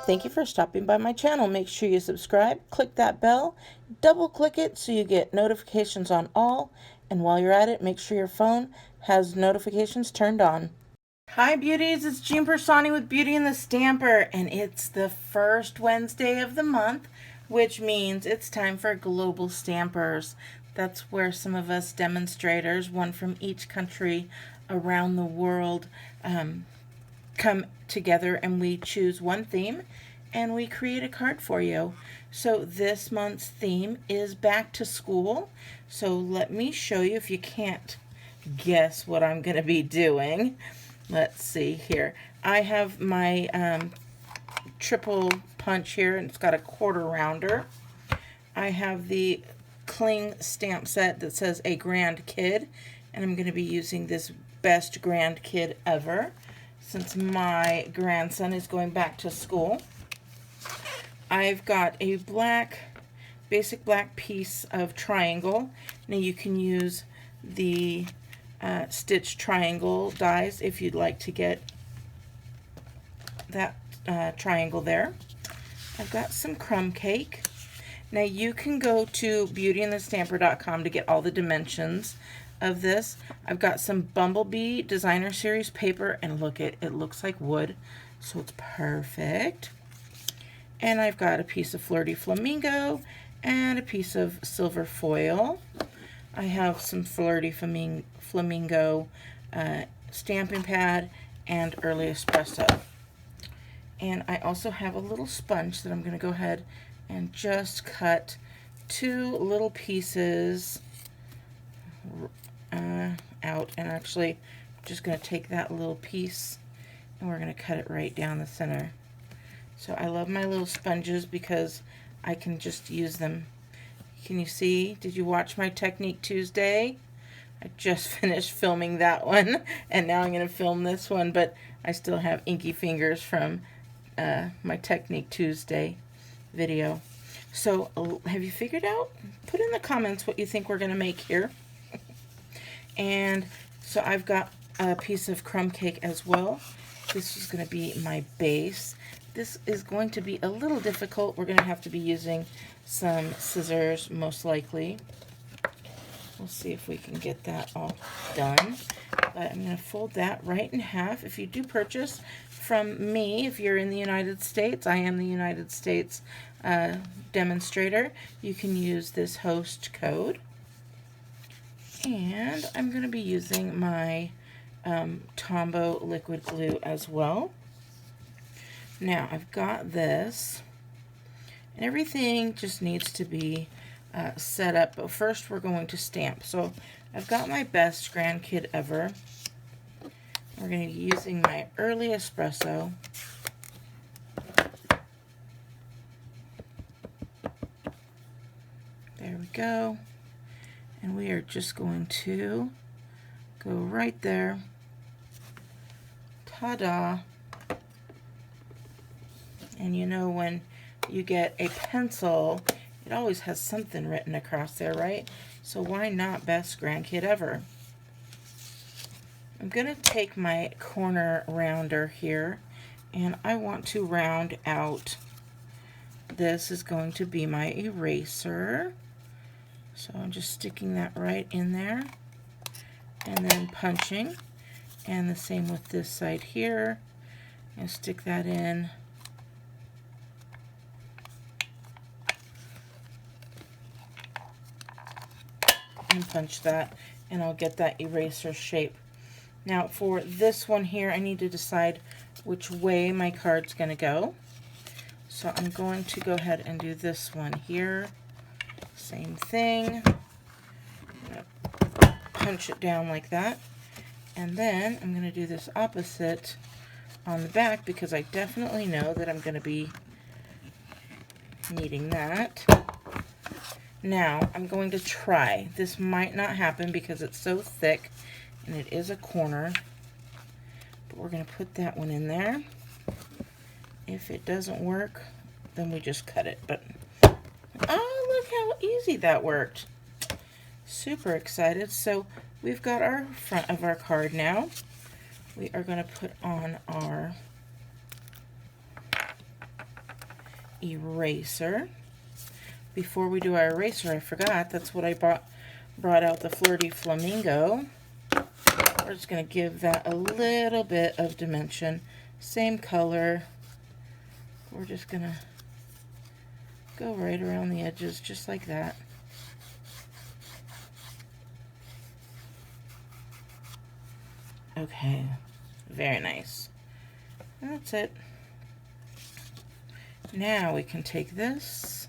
Thank you for stopping by my channel. Make sure you subscribe, click that bell, double click it so you get notifications on all, and while you're at it, make sure your phone has notifications turned on. Hi beauties, it's Jean Piersanti with Beauty and the Stamper, and it's the first Wednesday of the month, which means it's time for Global Stampers. That's where some of us demonstrators, one from each country around the world, come together and we choose one theme and we create a card for you. So this month's theme is back to school. So let me show you if you can't guess what I'm going to be doing. Let's see here. I have my triple punch here, and it's got a quarter rounder. I have the cling stamp set that says a grand kid, and I'm going to be using this best grand kid ever since my grandson is going back to school. I've got a basic black piece of triangle. Now you can use the stitch triangle dies if you'd like to get that triangle there. I've got some crumb cake. Now you can go to beautyandthestamper.com to get all the dimensions of this. I've got some Bumblebee Designer Series paper, and look, it looks like wood, so it's perfect. And I've got a piece of Flirty Flamingo and a piece of silver foil. I have some Flirty Flamingo stamping pad and early espresso. And I also have a little sponge that I'm going to go ahead and just cut two little pieces out, and actually I'm just going to take that little piece and we're going to cut it right down the center. So I love my little sponges because I can just use them. Can you see? Did you watch my Technique Tuesday? I just finished filming that one and now I'm going to film this one, but I still have inky fingers from my Technique Tuesday video. So have you figured out? Put in the comments what you think we're going to make here. And so I've got a piece of crumb cake as well. This is going to be my base. This is going to be a little difficult. We're going to have to be using some scissors most likely. We'll see if we can get that all done. But I'm going to fold that right in half. If you do purchase from me, if you're in the United States, I am the United States demonstrator, you can use this host code. And I'm going to be using my Tombow liquid glue as well. Now I've got this, and everything just needs to be set up, but first we're going to stamp. So I've got my best grand kid ever. We're going to be using my early espresso. There we go. And we are just going to go right there. Ta-da. And you know, when you get a pencil, it always has something written across there, right? So why not best grandkid ever? I'm going to take my corner rounder here, and I want to round out. This is going to be my eraser. So I'm just sticking that right in there and then punching. And the same with this side here. And stick that in. And punch that, and I'll get that eraser shape. Now for this one here, I need to decide which way my card's going to go. So I'm going to go ahead and do this one here. Same thing. I'm going to punch it down like that. And then I'm going to do this opposite on the back because I definitely know that I'm going to be needing that. Now I'm going to try. This might not happen because it's so thick and it is a corner. But we're going to put that one in there. If it doesn't work, then we just cut it. But oh, look how easy that worked. Super excited. So we've got our front of our card now. We are going to put on our eraser. Before we do our eraser, I forgot, that's what I brought out the Flirty Flamingo. We're just going to give that a little bit of dimension. Same color. We're just going to go right around the edges just like that. Okay, very nice. That's it. Now we can take this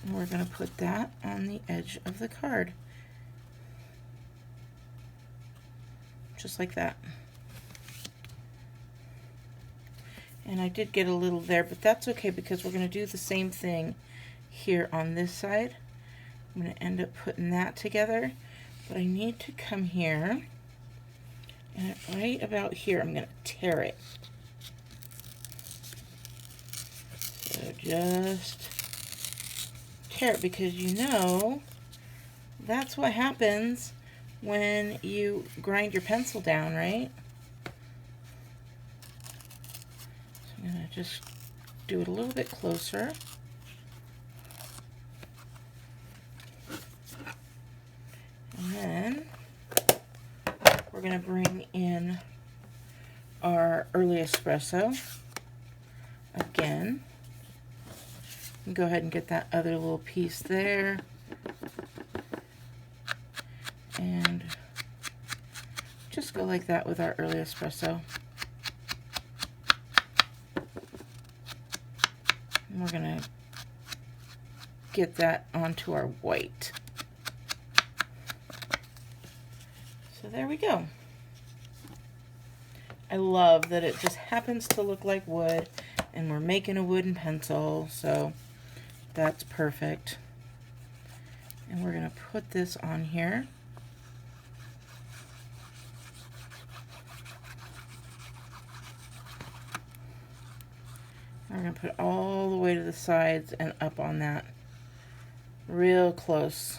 and we're going to put that on the edge of the card. Just like that. And I did get a little there, but that's okay because we're going to do the same thing here on this side. I'm going to end up putting that together, but I need to come here, and right about here I'm going to tear it. So just tear it, because you know that's what happens when you grind your pencil down, right? So I'm going to just do it a little bit closer. And then we're going to bring in our early espresso again. And go ahead and get that other little piece there. And just go like that with our early espresso. And we're going to get that onto our white. So there we go. I love that it just happens to look like wood, and we're making a wooden pencil, so that's perfect. And we're going to put this on here. We're going to put it all the way to the sides and up on that, real close.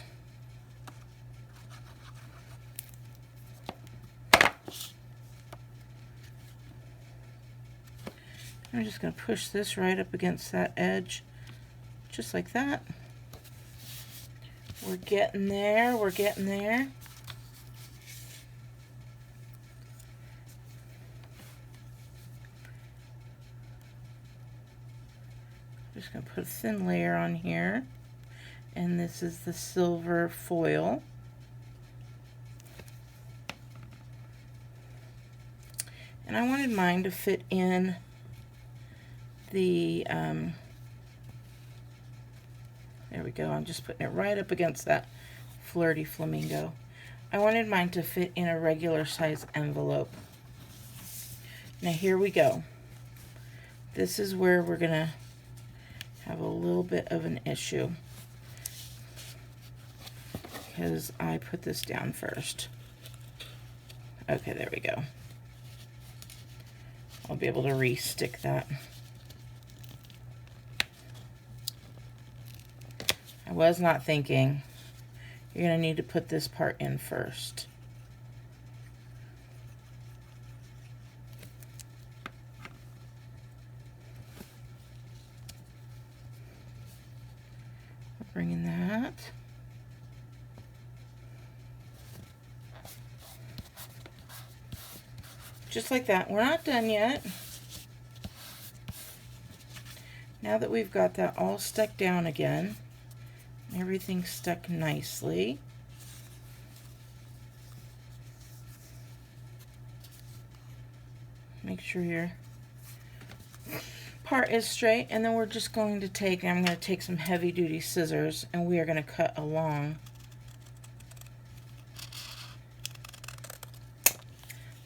I'm just going to push this right up against that edge, just like that. We're getting there, we're getting there. I'm just going to put a thin layer on here, and this is the silver foil. And I wanted mine to fit in the, there we go, I'm just putting it right up against that Flirty Flamingo. I wanted mine to fit in a regular size envelope. Now here we go. This is where we're gonna have a little bit of an issue, because I put this down first. Okay, there we go. I'll be able to re-stick that. I was not thinking. You're going to need to put this part in first. Bringing that. Just like that. We're not done yet. Now that we've got that all stuck down again, everything's stuck nicely. Make sure your part is straight, and then we're just going to take, I'm going to take some heavy duty scissors, and we are going to cut along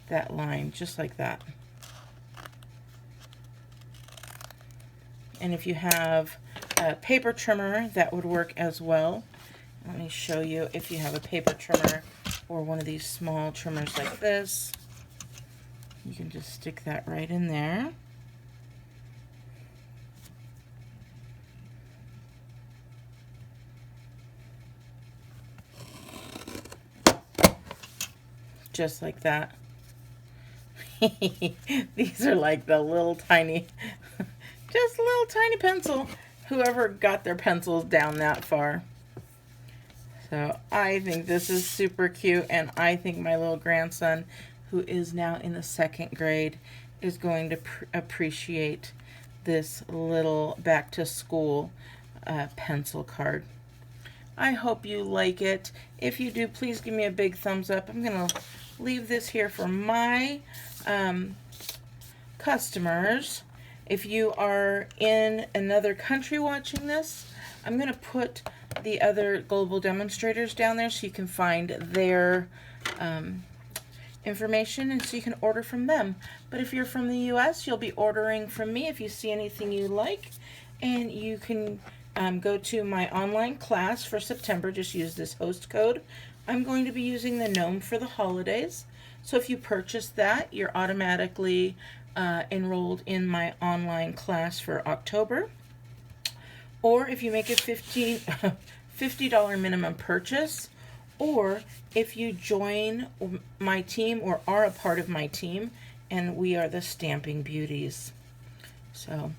that line, just like that. And if you have a paper trimmer, that would work as well. Let me show you. If you have a paper trimmer or one of these small trimmers like this, you can just stick that right in there. Just like that. These are like the little tiny, just little tiny pencil. Whoever got their pencils down that far. So I think this is super cute, and I think my little grandson, who is now in the 2nd grade, is going to appreciate this little back to school pencil card. I hope you like it. If you do, please give me a big thumbs up. I'm going to leave this here for my customers. If you are in another country watching this, I'm going to put the other global demonstrators down there so you can find their information, and so you can order from them. But if you're from the US, you'll be ordering from me if you see anything you like, and you can go to my online class for September. Just use this host code. I'm going to be using the gnome for the holidays, so if you purchase that, you're automatically enrolled in my online class for October. Or if you make a $50 minimum purchase, or if you join my team or are a part of my team, and we are the Stamping Beauties. So,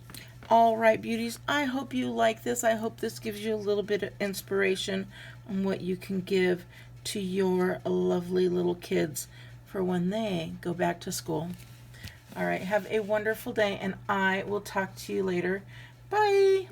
all right, beauties, I hope you like this. I hope this gives you a little bit of inspiration on what you can give to your lovely little kids for when they go back to school. All right, have a wonderful day, and I will talk to you later. Bye.